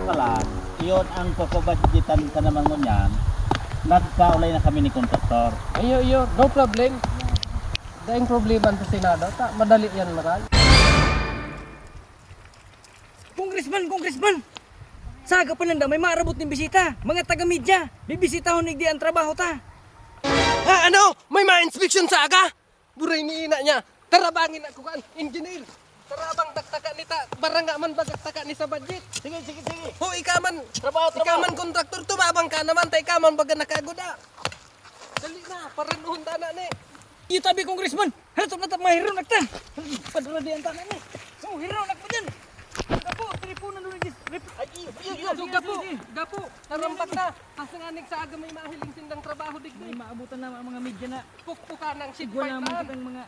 kalat, iyon ang pagpabudgetan ka naman mo niyan. Nagkaulay na kami ni kontraktor. Iyo, no problem. Daing problema sa Senado, madali yan maral. Congressman! Saga pa nanda, may marabot ng bisita. Mga taga-media, bibisitahon nigdi ang trabaho ta. Ha, ano? May ma-inspection sa aga? Buray ni ina niya. Tarabangin ako kan, engineer. Tarabang taktaka nita, barang nga man bagagtaka ni sa budget. Sige. Ho, ikaman. Trabaho. Ikaman kontraktor, tumabang ka naman, tay ikaman baga nakagoda. Dali na, paranuhon na ni. Iyo tabi, Congressman. Hatop na mahiro nagta. Padura di ang tanan ni. Oh, hiro nak mo dyan. Gapo, teleponan doon ni. Ay, iyo. Gapo, tarampak na. Kasanganig sa aga may mahiling sindang trabaho digdi. May maabutan na ang mga media na. Pukpuka ng shit Sigwa fight naman lang. kitang mga...